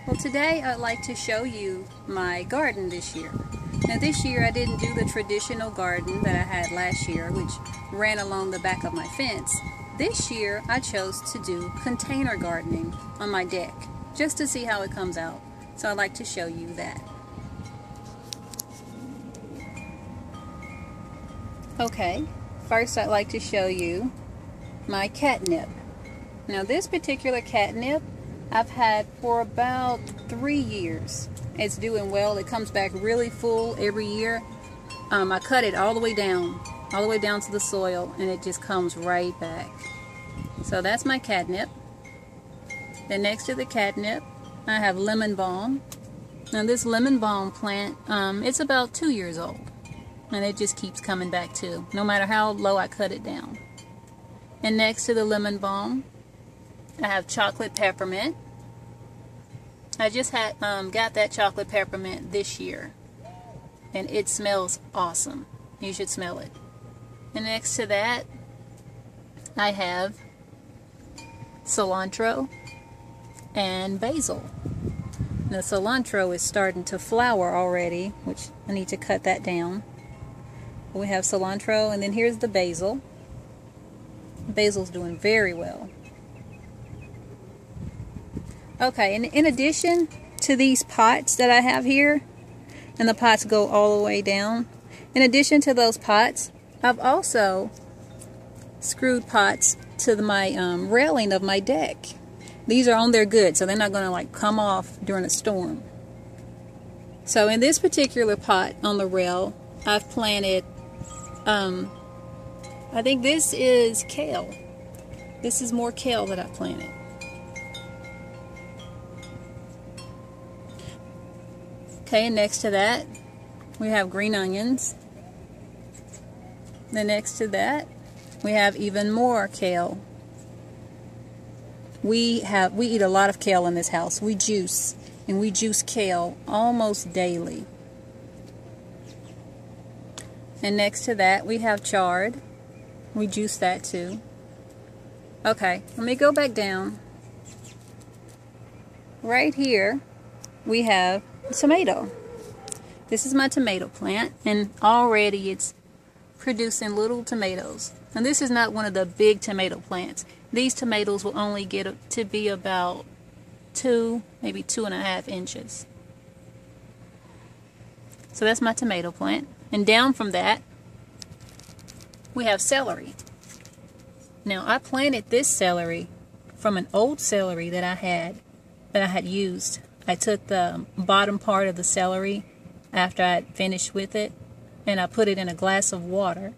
Well, today I'd like to show you my garden this year. Now this year I didn't do the traditional garden that I had last year, which ran along the back of my fence. This year I chose to do container gardening on my deck, just to see how it comes out. So I'd like to show you that. Okay, first I'd like to show you my catnip. Now this particular catnip I've had for about 3 years. It's doing well. It comes back really full every year. I cut it all the way down to the soil, and it just comes right back. So that's my catnip. Then next to the catnip, I have lemon balm. Now this lemon balm plant, it's about 2 years old, and it just keeps coming back too, no matter how low I cut it down. And next to the lemon balm, I have chocolate peppermint. I just had got that chocolate peppermint this year, and it smells awesome. You should smell it. And next to that, I have cilantro and basil. The cilantro is starting to flower already, which I need to cut that down. We have cilantro, and then here's the basil. Basil's doing very well. Okay, and in addition to these pots that I have here, and the pots go all the way down, in addition to those pots, I've also screwed pots to my railing of my deck. These are on there good, so they're not going to like come off during a storm. So in this particular pot on the rail, I've planted, I think this is kale. This is more kale that I planted. Okay, and next to that, we have green onions. Then next to that, we have even more kale. We eat a lot of kale in this house. We juice kale almost daily. And next to that, we have chard. We juice that too. Okay, let me go back down. Right here, we have tomato. This is my tomato plant, and already it's producing little tomatoes. And this is not one of the big tomato plants. These tomatoes will only get to be about 2, maybe 2.5 inches. So that's my tomato plant. And down from that, we have celery. Now I planted this celery from an old celery that I had used. I took the bottom part of the celery after I had finished with it, and I put it in a glass of water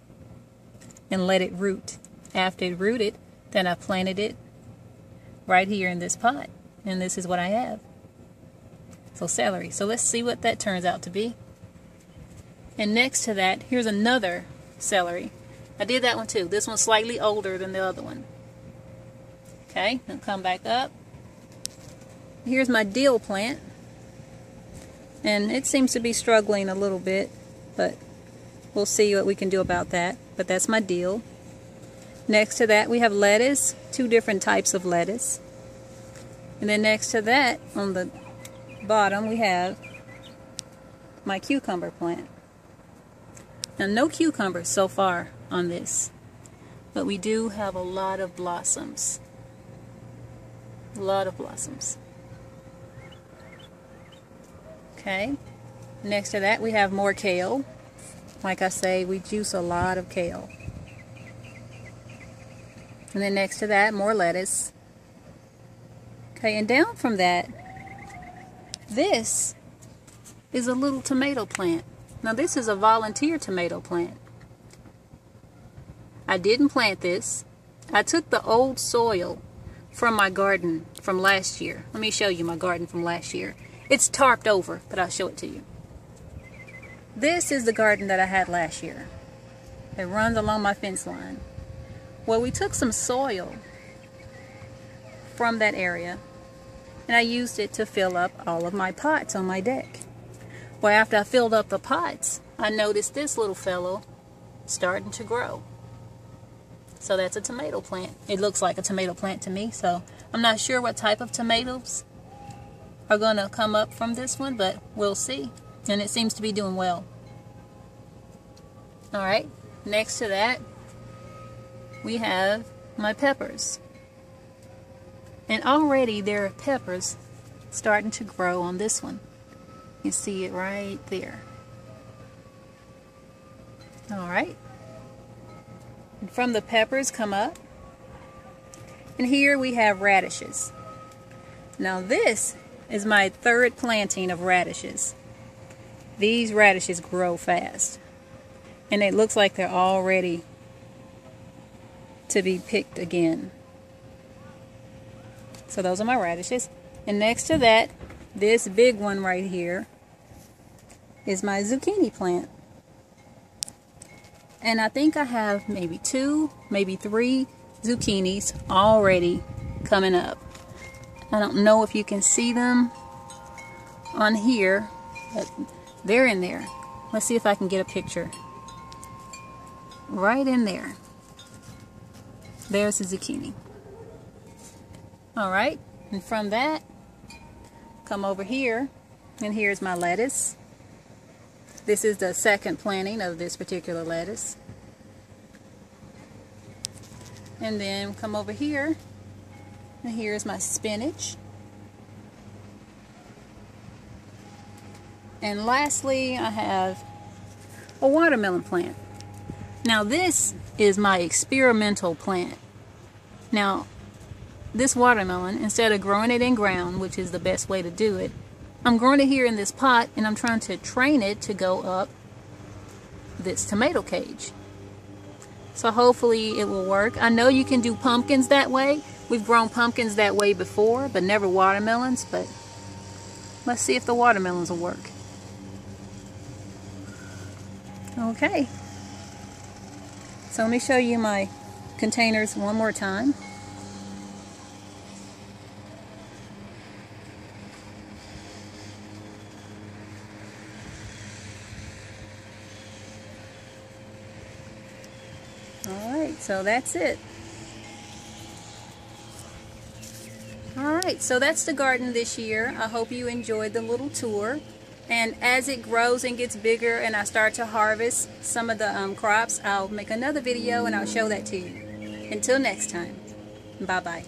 and let it root. After it rooted, then I planted it right here in this pot, and this is what I have. So celery. So let's see what that turns out to be. And next to that, here's another celery. I did that one too. This one's slightly older than the other one. Okay, I'll come back up. Here's my dill plant, and it seems to be struggling a little bit, but we'll see what we can do about that. But that's my dill. Next to that, we have lettuce, 2 different types of lettuce. And then next to that, on the bottom, we have my cucumber plant. Now, no cucumbers so far on this, but we do have a lot of blossoms. A lot of blossoms. Okay, next to that we have more kale. Like I say, we juice a lot of kale. And then next to that, more lettuce. Okay, and down from that, this is a little tomato plant. Now this is a volunteer tomato plant. I didn't plant this. I took the old soil from my garden from last year. Let me show you my garden from last year. It's tarped over, but I'll show it to you. This is the garden that I had last year. It runs along my fence line. Well, we took some soil from that area, and I used it to fill up all of my pots on my deck. Well, after I filled up the pots, I noticed this little fellow starting to grow. So that's a tomato plant. It looks like a tomato plant to me, so I'm not sure what type of tomatoes are going to come up from this one, but we'll see. And it seems to be doing well. Alright, next to that, we have my peppers. And already there are peppers starting to grow on this one. You see it right there. Alright. And from the peppers come up. And here we have radishes. Now this is my third planting of radishes. These radishes grow fast. And it looks like they're all ready to be picked again. So those are my radishes. And next to that, this big one right here is my zucchini plant. And I think I have maybe 2, maybe 3 zucchinis already coming up. I don't know if you can see them on here, but they're in there. Let's see if I can get a picture. Right in there. There's the zucchini. Alright, and from that, come over here, and here's my lettuce. This is the second planting of this particular lettuce. And then come over here, and here's my spinach. And lastly, I have a watermelon plant. Now this is my experimental plant. Now, this watermelon, instead of growing it in ground, which is the best way to do it, I'm growing it here in this pot, and I'm trying to train it to go up this tomato cage. So hopefully it will work. I know you can do pumpkins that way. We've grown pumpkins that way before, but never watermelons. But let's see if the watermelons will work. Okay. So let me show you my containers one more time. Alright, so that's it. Alright, so that's the garden this year. I hope you enjoyed the little tour. And as it grows and gets bigger and I start to harvest some of the crops, I'll make another video and I'll show that to you. Until next time, bye-bye.